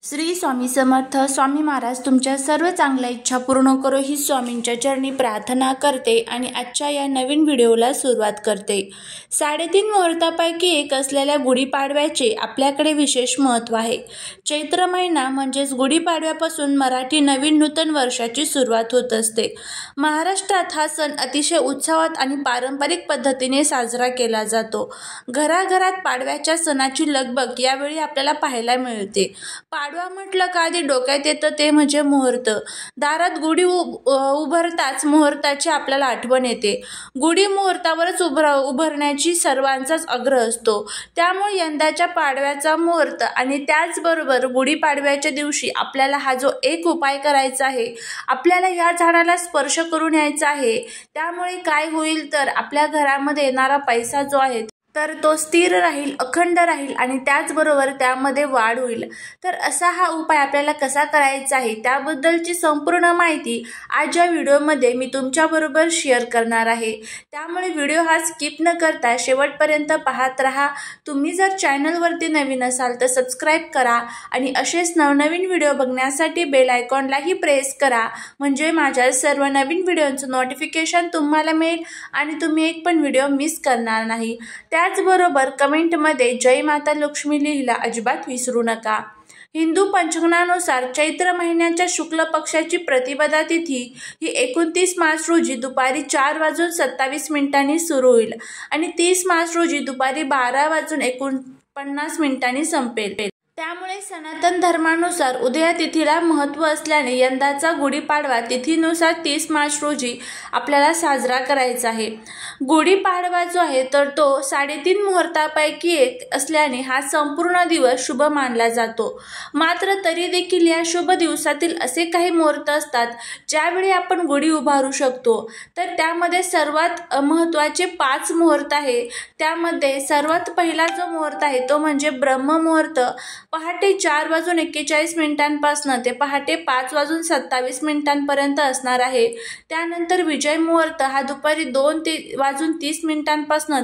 श्री स्वामी समर्थ. स्वामी महाराज तुमच्या सर्व चांगल्या इच्छा पूर्ण करो ही स्वामींच्या चरणी प्रार्थना करते आणि आजच्या या नवीन व्हिडिओला सुरुवात करते. 3.5 मुहूर्तापैकी एक असलेल्या गुढीपाडव्याचे आपल्याकडे विशेष महत्त्व आहे. चैत्र महिना म्हणजेच गुढीपाडव्यापासून मराठी नवीन नूतन वर्षाची सुरुवात होत असते. महाराष्ट्रात हा सण अतिशय उत्साहात आणि पारंपरिक पद्धतीने साजरा केला जातो. घराघरात पाडव्याच्या सणाची लगबग यावेळी आपल्याला पाहायला मिळते. पाडवा म्हटलं का आधी डोक्यात येतं ते म्हणजे मुहूर्त. दारात गुढी उभारताच मुहूर्ताची आपल्याला आठवण येते. गुढी मुहूर्तावरच उभारण्याची सर्वांचाच आग्रह असतो. त्यामुळे यंदाच्या पाडव्याचा मुहूर्त आणि त्याचबरोबर गुढीपाडव्याच्या दिवशी आपल्याला हा जो एक उपाय करायचा आहे, आपल्याला या झाडाला स्पर्श करून यायचा आहे. त्यामुळे काय होईल तर आपल्या घरामध्ये येणारा पैसा जो आहे तर तो स्थिर राहील, अखंड राहील आणि त्याचबरोबर त्यामध्ये वाढ होईल. तर असा हा उपाय आपल्याला कसा करायचा आहे त्याबद्दलची संपूर्ण माहिती आज या व्हिडिओमध्ये मी तुमच्याबरोबर शेअर करणार आहे. त्यामुळे व्हिडिओ हा स्किप न करता शेवटपर्यंत पाहत राहा. तुम्ही जर चॅनलवरती नवीन असाल तर सबस्क्राईब करा आणि असेच नवनवीन व्हिडिओ बघण्यासाठी बेल आयकॉनलाही प्रेस करा, म्हणजे माझ्या सर्व नवीन व्हिडिओचं नोटिफिकेशन तुम्हाला मिळेल आणि तुम्ही एक पण व्हिडिओ मिस करणार नाही. त्याचबरोबर कमेंटमध्ये जय माता लक्ष्मी लिहायला अजिबात विसरू नका. हिंदू पंचांगानुसार चैत्र महिन्याच्या शुक्ल पक्षाची प्रतिपदा तिथी ही 29 मार्च रोजी दुपारी 4:27 सुरू होईल आणि 30 मार्च रोजी दुपारी 12:49 संपेल. त्यामुळे सनातन धर्मानुसार उदया तिथीला महत्त्व असल्याने यंदाचा गुढीपाडवा तिथीनुसार 30 मार्च रोजी आपल्याला साजरा करायचा आहे. गुढीपाडवा जो आहे तर तो 3.5 मुहूर्तापैकी एक असल्याने हा संपूर्ण दिवस शुभ मानला जातो. मात्र तरी देखील या शुभ दिवसातील असे काही मुहूर्त असतात ज्यावेळी आपण गुढी उभारू शकतो. तर त्यामध्ये सर्वात महत्त्वाचे 5 मुहूर्त आहे. त्यामध्ये सर्वात पहिला जो मुहूर्त आहे तो म्हणजे ब्रह्ममुहूर्त. पहाटे 4:41 पासून ते पहाटे 5:27 असणार आहे. त्यानंतर विजय मुहूर्त हा दुपारी 2:30 पासून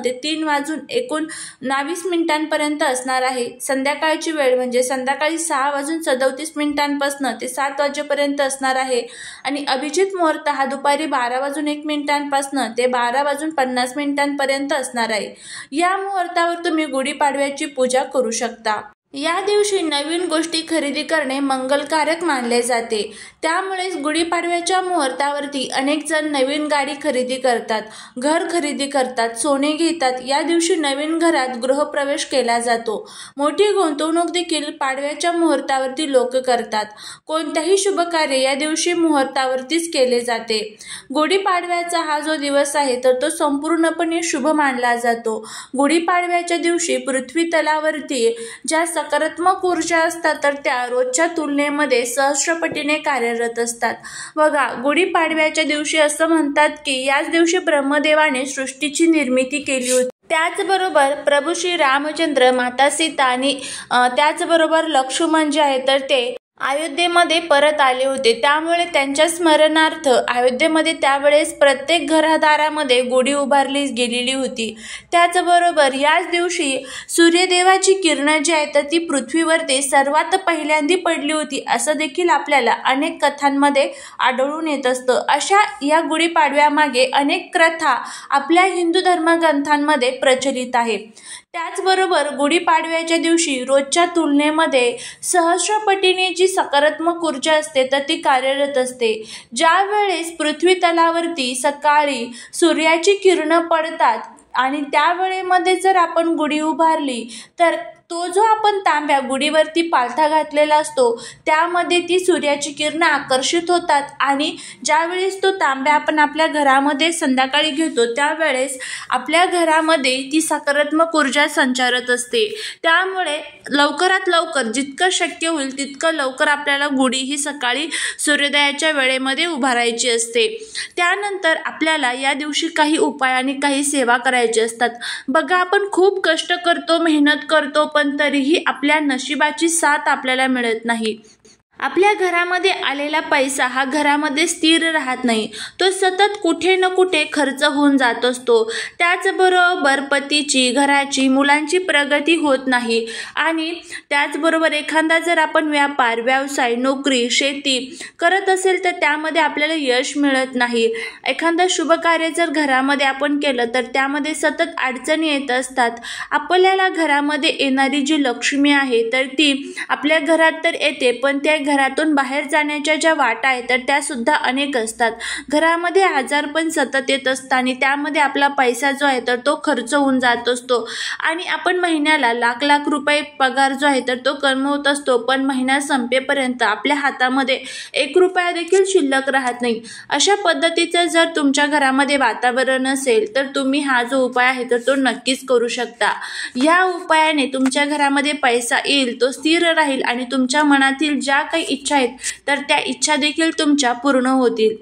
ते 3:19 असणार आहे. संध्याकाळची वेळ म्हणजे संध्याकाळी 6:37 पासून ते 7 वाजेपर्यंत असणार आहे आणि अभिजित मुहूर्त हा दुपारी 12:01 पासून ते 12:50 असणार आहे. या मुहूर्तावर तुम्ही गुढीपाडव्याची पूजा करू शकता. या दिवशी नवीन गोष्टी खरेदी करणे मंगलकारक मानले जाते. त्यामुळेच गुढीपाडव्याच्या मुहूर्तावरती अनेक जण नवीन गाडी खरेदी करतात, घर खरेदी करतात, सोने घेतात. या दिवशी नवीन घरात गृहप्रवेश केला जातो. मोठी गुंतवणूक देखील पाडव्याच्या मुहूर्तावरती लोक करतात. कोणत्याही शुभ कार्य या दिवशी मुहूर्तावरतीच केले जाते. गुढीपाडव्याचा हा जो दिवस आहे तर तो संपूर्णपणे शुभ मानला जातो. गुढीपाडव्याच्या दिवशी पृथ्वी तलावरती ज्या सकारात्मक ऊर्जा असतात तर त्या रोजच्या तुलनेमध्ये सहस्रपटीने कार्यरत असतात. बघा, गुढीपाडव्याच्या दिवशी असं म्हणतात की याच दिवशी ब्रह्मदेवाने सृष्टीची निर्मिती केली होती. त्याचबरोबर प्रभू श्री रामचंद्र, माता सीता आणि त्याचबरोबर लक्ष्मण जे आहे तर ते अयोध्येमध्ये परत आले होते. त्यामुळे त्यांच्या स्मरणार्थ अयोध्येमध्ये त्यावेळेस प्रत्येक घरादारामध्ये गुढी उभारली गेलेली होती. त्याचबरोबर याच दिवशी सूर्यदेवाची किरणं जी आहेत तर ती पृथ्वीवरती सर्वात पहिल्यांदा पडली होती असं देखील आपल्याला अनेक कथांमध्ये आढळून येत असतं. अशा या गुढीपाडव्यामागे अनेक कथा आपल्या हिंदू धर्मग्रंथांमध्ये प्रचलित आहे. त्याचबरोबर गुढीपाडव्याच्या दिवशी रोजच्या तुलनेमध्ये सहस्रपटीने जी सकारात्मक ऊर्जा असते तर ती कार्यरत असते. ज्या वेळेस पृथ्वी तलावरती सकाळी सूर्याची किरणं पडतात आणि त्यावेळेमध्ये जर आपण गुढी उभारली तर तो जो आपण तांब्या गुढीवरती पालथा घातलेला असतो त्यामध्ये ती सूर्याची किरणं आकर्षित होतात आणि ज्यावेळेस तो तांब्या आपण आपल्या घरामध्ये संध्याकाळी घेतो त्यावेळेस आपल्या घरामध्ये ती सकारात्मक ऊर्जा संचारत असते. त्यामुळे लवकरात लवकर जितकं शक्य होईल तितकं लवकर आपल्याला गुढी ही सकाळी सूर्योदयाच्या वेळेमध्ये उभारायची असते. त्यानंतर आपल्याला या दिवशी काही उपाय आणि काही सेवा करायची असतात. बघा, आपण खूप कष्ट करतो, मेहनत करतो, पण तरीही आपल्या नशिबाची साथ आपल्याला मिळत नाही. आपल्या घरामध्ये आलेला पैसा हा घरामध्ये स्थिर राहत नाही, तो सतत कुठे ना कुठे खर्च होऊन जात असतो। त्याचबरोबर पतीची, घराची, मुलांची प्रगती होत नाही आणि त्याचबरोबर एखादा जर आपण व्यापार, व्यवसाय, नोकरी, शेती करत असेल तर त्यामध्ये आपल्याला यश मिळत नाही। एखादा शुभ कार्य जर घरामध्ये आपण केलं तर त्यामध्ये सतत अडचणी येत असतात। आपल्याला घरामध्ये येणारी जी लक्ष्मी आहे तर ती आपल्या घरात तर येते, पण त्या घरातून बाहेर जाण्याच्या ज्या वाटा आहेत तर त्या सुद्धा अनेक असतात। घरामध्ये आजारपण सतत येत असतं आणि त्यामध्ये आपला पैसा जो आहे तर तो खर्च होऊन जात असतो आणि आपण महिन्याला लाख लाख रुपये पगार जो आहे तर तो कमवत असतो, पण महिना संपेपर्यंत आपल्या हातामध्ये 1 रुपया देखील शिल्लक राहत नाही। अशा पद्धतीचं जर तुमच्या घरामध्ये वातावरण असेल तर तुम्ही हा जो उपाय आहे तर तो नक्कीच करू शकता। या उपायाने तुमच्या घरामध्ये पैसा येईल, तो स्थिर राहील आणि तुमच्या मनातील ज्या काही इच्छा आहेत तर त्या इच्छा देखील तुमच्या पूर्ण होतील।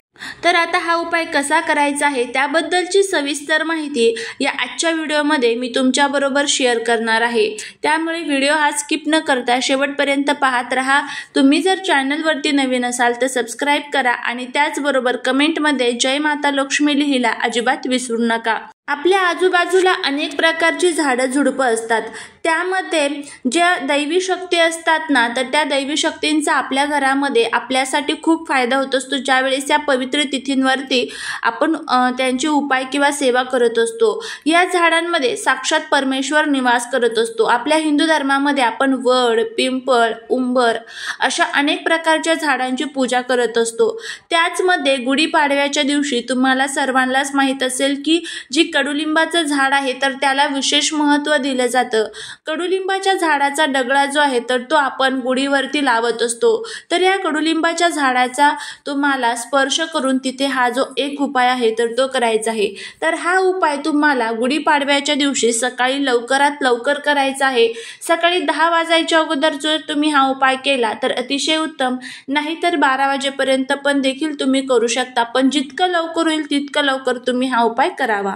तर आता हा उपाय कसा करायचा आहे त्याबद्दलची सविस्तर माहिती या आजच्या व्हिडिओमध्ये मी तुमच्याबरोबर शेअर करणार आहे, त्यामुळे व्हिडिओ हा स्किप न करता शेवटपर्यंत पाहत राहा। तुम्ही जर चॅनलवरती नवीन असाल तर सबस्क्राईब करा आणि त्याचबरोबर कमेंटमध्ये जय माता लक्ष्मी लिहायला अजिबात विसरू नका। आपल्या आजूबाजूला अनेक प्रकारची झाडं झुडपं असतात, त्यामध्ये ज्या दैवी शक्ती असतात ना तर त्या दैवी शक्तींचा आपल्या घरामध्ये आपल्यासाठी खूप फायदा होत असतो। ज्यावेळेस या पवित्र तिथींवरती आपण त्यांचे उपाय किंवा सेवा करत असतो। या झाडांमध्ये साक्षात परमेश्वर निवास करत असतो। आपल्या हिंदू धर्मामध्ये आपण वड, पिंपळ, उंबर अशा अनेक प्रकारच्या झाडांची पूजा करत असतो। त्याचमध्ये गुढीपाडव्याच्या दिवशी तुम्हाला सर्वांनाच माहीत असेल की जी कडुलिंबाचं झाड आहे तर त्याला विशेष महत्त्व दिलं जातं। कडुलिंबाच्या झाडाचा डगळा जो आहे तर तो आपण गुढीवरती लावत असतो। तर या कडुलिंबाच्या झाडाचा तुम्हाला स्पर्श करून तिथे हा जो एक उपाय आहे तर तो करायचा आहे। तर हा उपाय तुम्हाला गुढीपाडव्याच्या दिवशी सकाळी लवकरात लवकर करायचा आहे। सकाळी 10 वाजायच्या अगोदर जर तुम्ही हा उपाय केला तर अतिशय उत्तम, नाहीतर 12 वाजेपर्यंत पण देखील तुम्ही करू शकता, पण जितकं लवकर होईल तितकं लवकर तुम्ही हा उपाय करावा।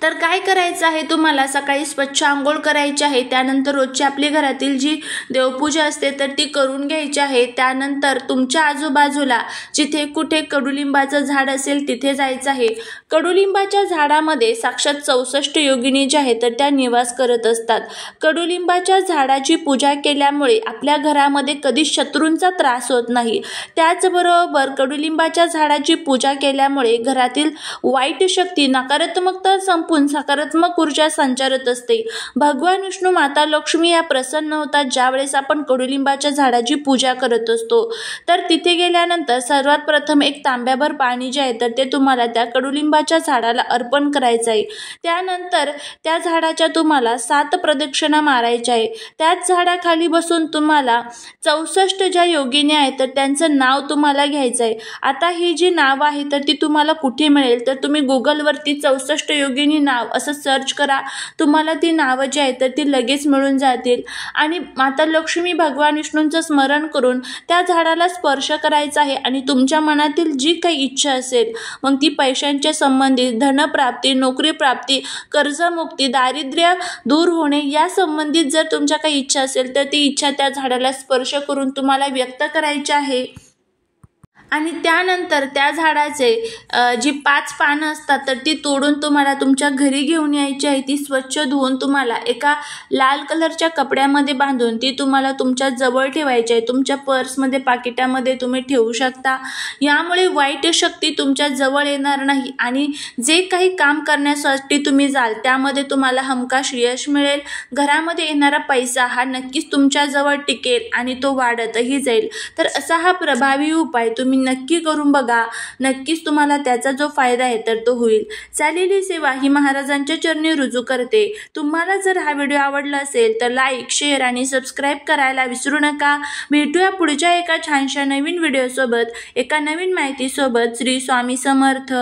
तर काय करायचं आहे, तुम्हाला सकाळी स्वच्छ आंघोळ करायची आहे। त्यानंतर रोजची आपली घरातील जी देवपूजा असते तर ती करून घ्यायची आहे। त्यानंतर तुमच्या आजूबाजूला जिथे कुठे कडुलिंबाचं झाड असेल तिथे जायचं आहे। कडुलिंबाच्या झाडामध्ये साक्षात 64 योगिनी ज्या आहेत तर त्या निवास करत असतात। कडुलिंबाच्या झाडाची पूजा केल्यामुळे आपल्या घरामध्ये कधीच शत्रूंचा त्रास होत नाही। त्याचबरोबर कडुलिंबाच्या झाडाची पूजा केल्यामुळे घरातील वाईट शक्ती, नकारात्मकता संपून सकारात्मक ऊर्जा संचारत असते। भगवान विष्णू, माता लक्ष्मी या प्रसन्न होतात ज्यावेळेस आपण कडुलिंबाच्या झाडाची पूजा करत असतो। तर तिथे गेल्यानंतर सर्वात प्रथम एक तांब्याभर पाणी जे आहे तर ते तुम्हाला त्या कडुलिंबाच्या झाडाला अर्पण करायचं आहे। त्यानंतर त्या झाडाच्या तुम्हाला 7 प्रदक्षिणा मारायच्या आहे। त्याच झाडाखाली बसून तुम्हाला 64 ज्या योगिनी आहेत तर त्यांचं नाव तुम्हाला घ्यायचं आहे। आता ही जी नाव आहे तर ती तुम्हाला कुठे मिळेल, तर तुम्ही गुगलवरती 64 योगिनी नाव असं सर्च करा, तुम्हाला ती नावं जी आहेत तर ती लगेच मिळून जातील आणि माता लक्ष्मी, भगवान विष्णूंचं स्मरण करून त्या झाडाला स्पर्श करायचा आहे आणि तुमच्या मनातील जी काही इच्छा असेल, मग ती पैशांच्या संबंधित, धनप्राप्ती, नोकरी प्राप्ती, कर्जमुक्ती, दारिद्र्य दूर होणे या संबंधित जर तुमच्या काही इच्छा असेल तर ती इच्छा त्या झाडाला स्पर्श करून तुम्हाला व्यक्त करायची आहे। आणि त्यानंतर त्या झाडाचे जी 5 पानं असतात तर ती तोडून तुम्हाला तुमच्या घरी घेऊन यायची आहे। ती स्वच्छ धुवून तुम्हाला एका लाल कलरच्या कपड्यामध्ये बांधून ती तुम्हाला तुमच्या जवळ ठेवायची आहे। तुमच्या पर्समध्ये, पाकिटामध्ये तुम्ही ठेवू शकता। यामुळे वाईट शक्ती तुमच्या जवळ येणार नाही आणि जे काही काम करण्यासाठी तुम्ही जाल त्यामध्ये तुम्हाला हमखास यश मिळेल। घरामध्ये येणारा पैसा हा नक्कीच तुमच्या जवळ टिकेल आणि तो वाढतही जाईल। तर असा हा प्रभावी उपाय तुम्ही नक्की करून बघा, नक्कीच तुम्हाला त्याचा जो फायदा आहे तर तो होईल। चालेली सेवा ही महाराजांच्या चरणी रुजू करते। तुम्हाला जर हा व्हिडिओ आवडला असेल तर लाईक, शेअर आणि सबस्क्राईब करायला विसरू नका। भेटूया पुढच्या एका छानशा नवीन व्हिडिओ सोबत, एका नवीन माहिती सोबत। श्री स्वामी समर्थ।